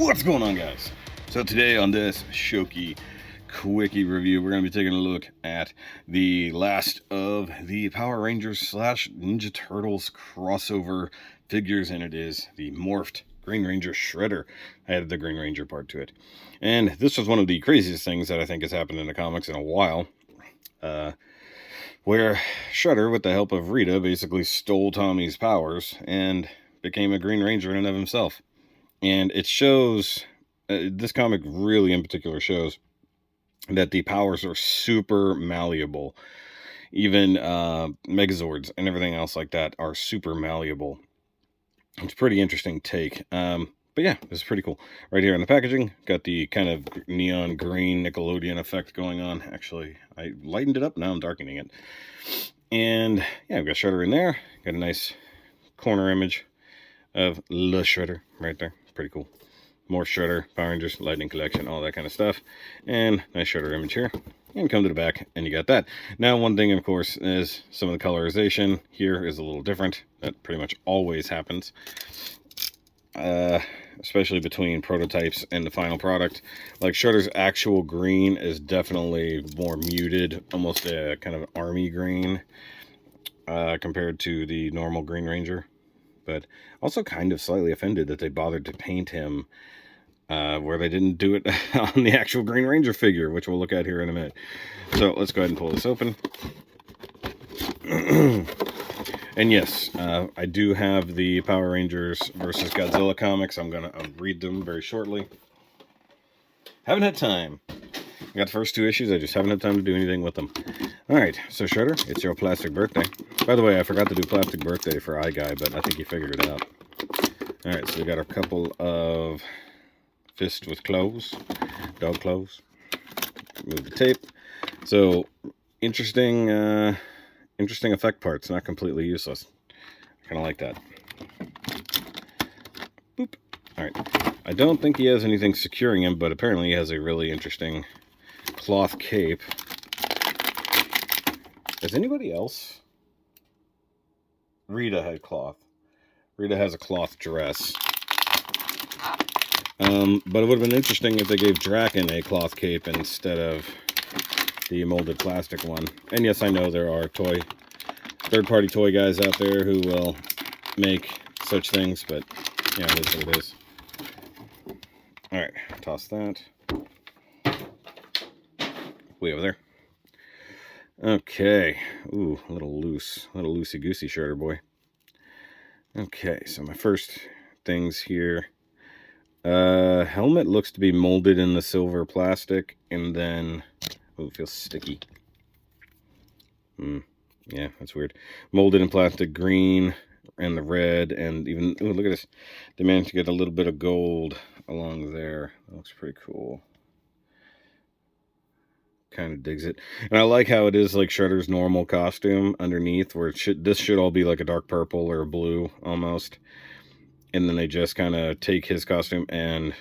What's going on, guys? So today on this Shoky Quickie review, we're going to be taking a look at the last of the Power Rangers / Ninja Turtles crossover figures, and it is the morphed Green Ranger Shredder. I added the Green Ranger part to it. And this was one of the craziest things that I think has happened in the comics in a while. Where Shredder, with the help of Rita, basically stole Tommy's powers and became a Green Ranger in and of himself. And it shows, this comic really in particular shows that the powers are super malleable. Even Megazords and everything else like that are super malleable. It's a pretty interesting take. But yeah, this is pretty cool. Right here in the packaging, got the kind of neon green Nickelodeon effect going on. Actually, I lightened it up, now I'm darkening it. And yeah, I've got Shredder in there. Got a nice corner image of the Shredder right there. Pretty cool. More Shredder, Power Rangers, Lightning Collection, all that kind of stuff. And nice Shredder image here. And come to the back, and you got that. Now, one thing, of course, is some of the colorization here is a little different. That pretty much always happens. Especially between prototypes and the final product. Like Shredder's actual green is definitely more muted, almost a kind of army green compared to the normal Green Ranger. But also kind of slightly offended that they bothered to paint him where they didn't do it on the actual Green Ranger figure, which we'll look at here in a minute. So let's go ahead and pull this open. And yes, I do have the Power Rangers versus Godzilla comics. I'm going to read them very shortly. Haven't had time. I got the first 2 issues. I just haven't had time to do anything with them. Alright, so Shredder, it's your plastic birthday. By the way, I forgot to do plastic birthday for iGuy, but I think you figured it out. Alright, so we got a couple of fist with clothes. Dog clothes. Move the tape. So, interesting effect parts, not completely useless. I kind of like that. Boop. Alright. I don't think he has anything securing him, but apparently he has a really interesting cloth cape. Does anybody else? Rita had cloth. Rita has a cloth dress. But it would have been interesting if they gave Draken a cloth cape instead of the molded plastic one. And yes, I know there are third-party toy guys out there who will make such things, but yeah, it is what it is. Alright, toss that. Way over there. Okay. Ooh, a little loosey-goosey Shredder boy. Okay, so my first things here. Helmet looks to be molded in the silver plastic, and then... Oh, it feels sticky. Yeah, that's weird. Molded in plastic green and the red, and even... Oh, look at this. They managed to get a little bit of gold along there. That looks pretty cool. Kind of digs it. And I like how it is like Shredder's normal costume underneath, where this should all be like a dark purple or a blue almost. And then they just kind of take his costume and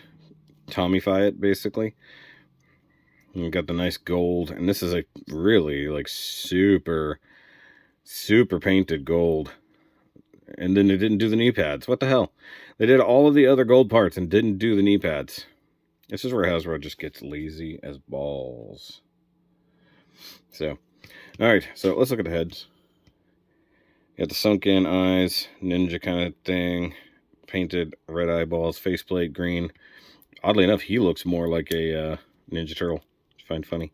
Tommyfy it, basically. And you got the nice gold. And this is a really like super painted gold. And then they didn't do the knee pads. What the hell? They did all of the other gold parts and didn't do the knee pads. This is where Hasbro just gets lazy as balls. So, alright, so let's look at the heads. Got the sunken eyes, ninja kind of thing, painted red eyeballs, faceplate green. Oddly enough, he looks more like a Ninja Turtle, which I find funny.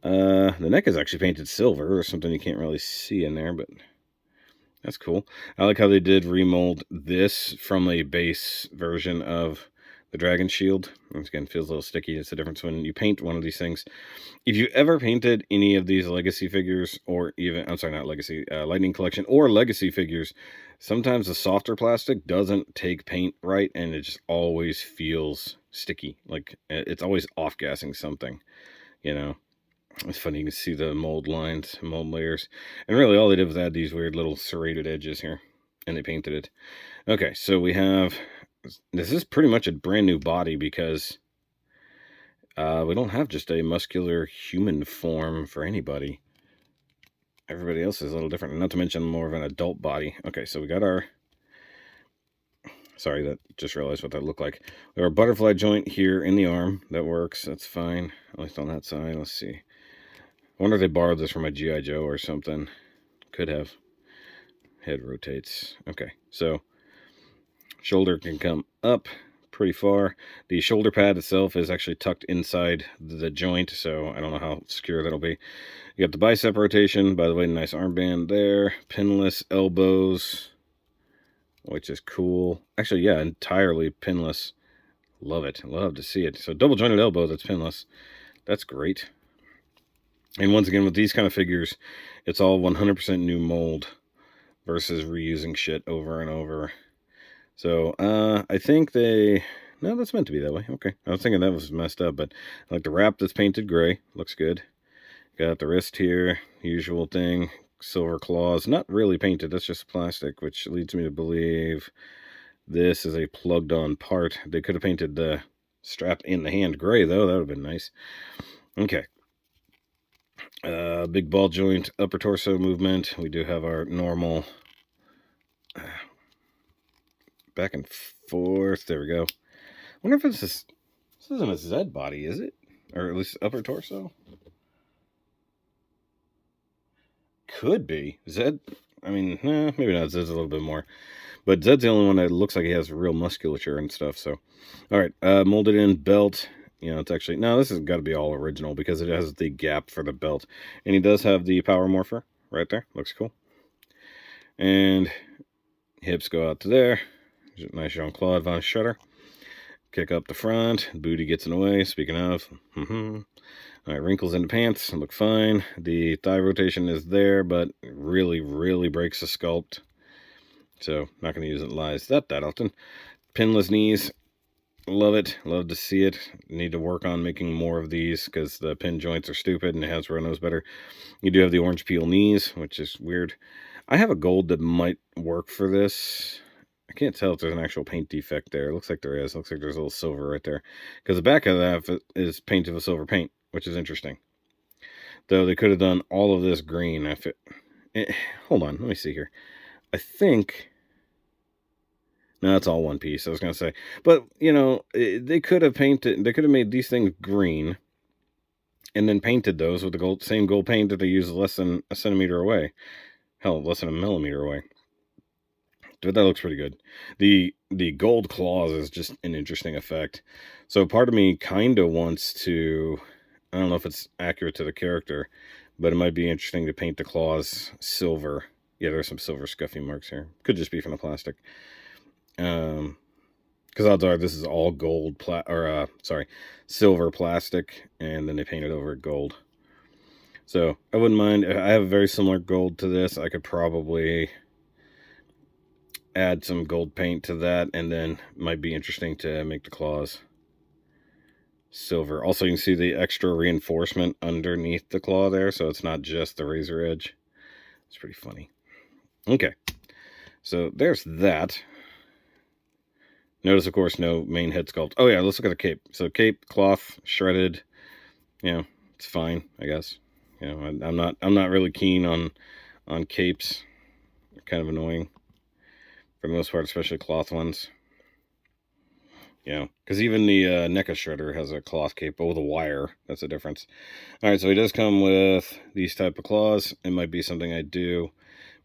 The neck is actually painted silver. There's something you can't really see in there, but that's cool. I like how they did remold this from a base version of the Dragon Shield. Once again, feels a little sticky. It's the difference when you paint one of these things. If you ever painted any of these Legacy figures, or even, I'm sorry, not Legacy, Lightning Collection, or Legacy figures, sometimes the softer plastic doesn't take paint right, and it just always feels sticky. Like, it's always off-gassing something, you know. It's funny, you can see the mold lines, mold layers. And really, all they did was add these weird little serrated edges here, and they painted it. Okay, so we have... This is pretty much a brand new body because we don't have just a muscular human form for anybody. Everybody else is a little different, not to mention more of an adult body. Okay, so we got our Sorry, that just realized what that looked like. We have a butterfly joint here in the arm. That works. That's fine. At least on that side. Let's see. I wonder if they borrowed this from a G.I. Joe or something. Could have. Head rotates. Okay, so shoulder can come up pretty far. The shoulder pad itself is actually tucked inside the joint, so I don't know how secure that'll be. You got the bicep rotation. By the way, nice armband there. Pinless elbows, which is cool. Actually, yeah, entirely pinless. Love it. Love to see it. So double jointed elbow that's pinless. That's great. And once again, with these kind of figures, it's all 100% new mold versus reusing shit over and over. So, I think no, that's meant to be that way. Okay. I was thinking that was messed up, but I like the wrap that's painted gray. Looks good. Got the wrist here. Usual thing. Silver claws. Not really painted. That's just plastic, which leads me to believe this is a plugged on part. They could have painted the strap in the hand gray, though. That would have been nice. Okay. Big ball joint, upper torso movement. We do have our normal back and forth. There we go. I wonder if this isn't a Z body, is it? Or at least upper torso? Could be. Z, I mean, maybe not. Zed's a little bit more. But Zed's the only one that looks like he has real musculature and stuff. So, all right. Molded in belt. You know, it's actually, no, this has got to be all original because it has the gap for the belt. And he does have the power morpher right there. Looks cool. And hips go out to there. Nice Jean-Claude Von Shutter. Kick up the front. Booty gets in the way. Speaking of. All right, wrinkles in the pants. Look fine. The thigh rotation is there, but really, really breaks the sculpt. So, not going to use it lies that often. Pinless knees. Love it. Love to see it. Need to work on making more of these because the pin joints are stupid and Hasbro knows better. You do have the orange peel knees, which is weird. I have a gold that might work for this. I can't tell if there's an actual paint defect there. It looks like there is. It looks like there's a little silver right there. Because the back of that is painted with silver paint, which is interesting. Though they could have done all of this green. Hold on, let me see here. I think... No, it's all one piece, I was going to say. But, you know, they could have made these things green and then painted those with the same gold paint that they use less than a centimeter away. Hell, less than a millimeter away. But that looks pretty good. The gold claws is just an interesting effect. So part of me kind of wants to... I don't know if it's accurate to the character, but it might be interesting to paint the claws silver. Yeah, there's some silver scuffy marks here. Could just be from the plastic. Because odds are this is all gold silver plastic, and then they painted over it gold. So I wouldn't mind. I have a very similar gold to this. I could probably add some gold paint to that, and then it might be interesting to make the claws silver. Also, you can see the extra reinforcement underneath the claw there, so it's not just the razor edge. It's pretty funny. Okay, so there's that. Notice, of course, no main head sculpt. Oh yeah, let's look at the cape. So cape, cloth, shredded. You know, it's fine, I guess. You know, I'm not really keen on capes. They're kind of annoying for the most part, especially cloth ones. You know, because even the NECA shredder has a cloth cape, but with a wire. That's the difference. All right, so he does come with these type of claws. It might be something I do.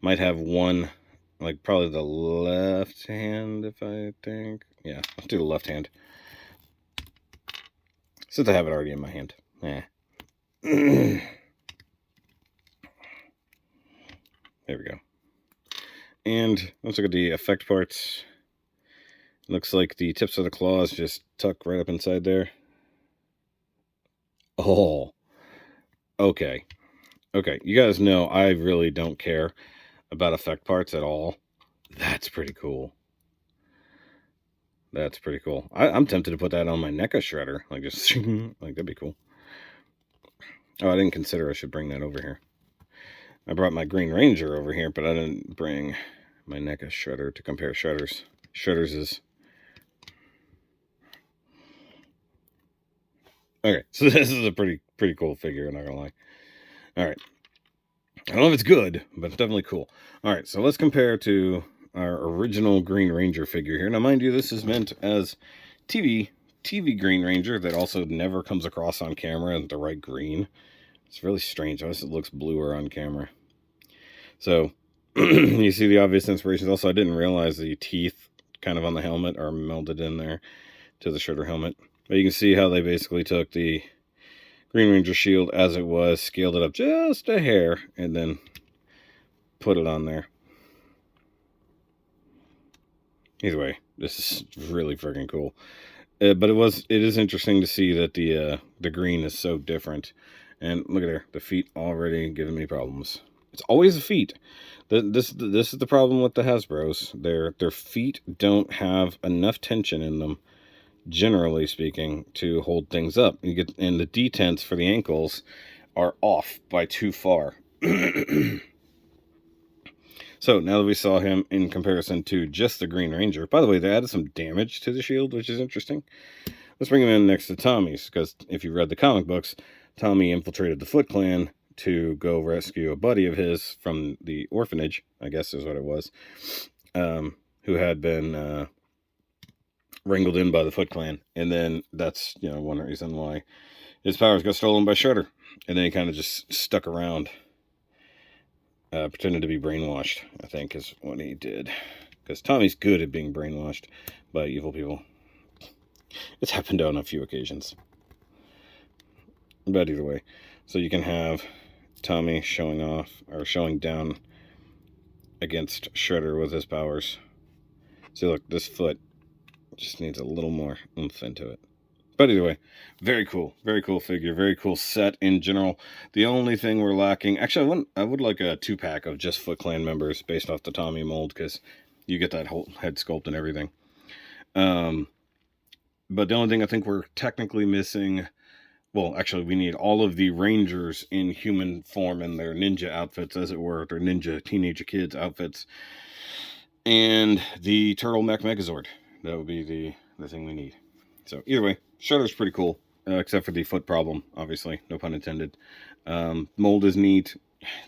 Might have one, like probably the left hand, if I think. Yeah, let's do the left hand. Since I have it already in my hand. There we go. And let's look at the effect parts. Looks like the tips of the claws just tuck right up inside there. Oh. Okay. Okay, you guys know I really don't care about effect parts at all. That's pretty cool. That's pretty cool. I'm tempted to put that on my NECA shredder. Like, just, like, that'd be cool. Oh, I didn't consider I should bring that over here. I brought my Green Ranger over here, but I didn't bring my NECA shredder to compare shredders. Shredders is... Okay, so this is a pretty cool figure, I'm not gonna lie. Alright. I don't know if it's good, but it's definitely cool. Alright, so let's compare to our original Green Ranger figure here. Now, mind you, this is meant as TV Green Ranger that also never comes across on camera in the right green. It's really strange. Always it looks bluer on camera. So, you see the obvious inspirations. Also, I didn't realize the teeth kind of on the helmet are melded in there to the Shredder helmet. But you can see how they basically took the Green Ranger shield as it was, scaled it up just a hair, and then put it on there. Either way, this is really freaking cool. But it is interesting to see that the green is so different. And look at there, the feet already giving me problems. It's always the feet. This is the problem with the Hasbros. Their feet don't have enough tension in them, generally speaking, to hold things up. And the detents for the ankles are off by too far. So now that we saw him in comparison to just the Green Ranger, by the way, they added some damage to the shield, which is interesting. Let's bring him in next to Tommy's, because if you read the comic books, Tommy infiltrated the Foot Clan to go rescue a buddy of his from the orphanage, I guess is what it was, who had been wrangled in by the Foot Clan. And then that's, one reason why his powers got stolen by Shredder. And then he kind of just stuck around, pretending to be brainwashed, I think is what he did. Because Tommy's good at being brainwashed by evil people. It's happened on a few occasions. But either way, so you can have Tommy showing off, or showing down against Shredder with his powers. See, look, this foot just needs a little more oomph into it. But either way, very cool figure, very cool set in general. The only thing we're lacking, actually, I would like a 2-pack of just Foot Clan members based off the Tommy mold, because you get that whole head sculpt and everything. But the only thing I think we're technically missing, well, actually, we need all of the Rangers in human form in their ninja outfits, as it were, their ninja teenager kids outfits, and the Turtle Mech Megazord. That would be the thing we need. So either way, Shredder's pretty cool, except for the foot problem, obviously, no pun intended. Mold is neat.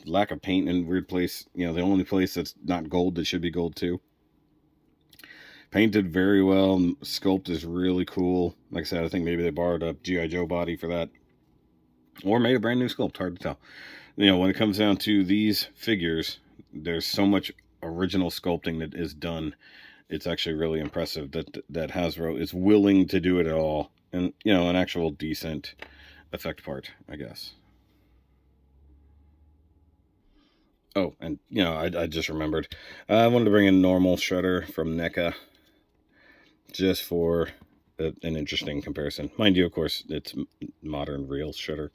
Lack of paint in weird place. The only place that's not gold that should be gold too. Painted very well. Sculpt is really cool. Like I said, I think maybe they borrowed a G.I. Joe body for that, or made a brand new sculpt. Hard to tell. When it comes down to these figures, there's so much original sculpting that is done. It's actually really impressive that Hasbro is willing to do it at all, and an actual decent effect part, I guess. Oh, and I just remembered, I wanted to bring in normal Shredder from NECA, just for an interesting comparison. Mind you, of course, it's modern real Shredder,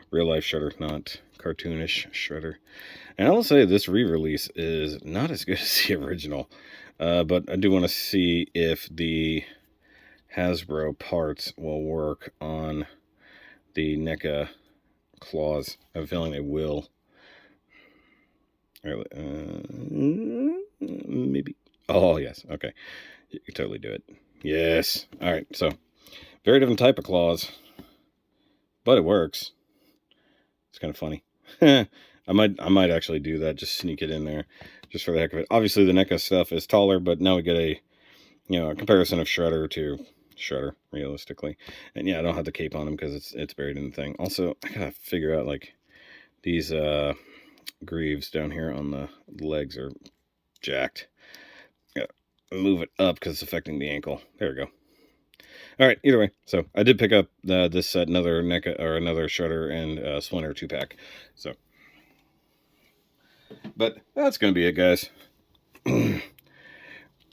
real life Shredder, not cartoonish Shredder. And I will say this re-release is not as good as the original. But I do want to see if the Hasbro parts will work on the NECA claws. I have a feeling they will. Maybe. Oh, yes. Okay. You can totally do it. Yes. All right. So, very different type of claws, but it works. It's kind of funny. I might actually do that. Just sneak it in there, just for the heck of it. Obviously, the NECA stuff is taller, but now we get a comparison of Shredder to Shredder, realistically. And yeah, I don't have the cape on him because it's buried in the thing. Also, I gotta figure out, like, these greaves down here on the legs are jacked. Gotta move it up because it's affecting the ankle. There we go. All right, either way, so I did pick up this set, another NECA, or another Shredder and Splinter 2-pack. So, but that's gonna be it, guys.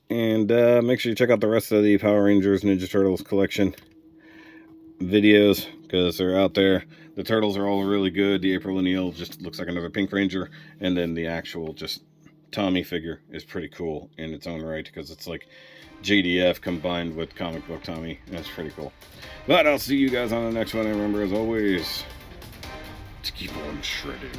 And make sure you check out the rest of the Power Rangers Ninja Turtles collection videos, because they're out there. The turtles are all really good. The April O'Neil just looks like another Pink Ranger, and then the actual just Tommy figure is pretty cool in its own right, because it's like JDF combined with comic book Tommy. That's pretty cool. But I'll see you guys on the next one, and remember, as always, to keep on shredding.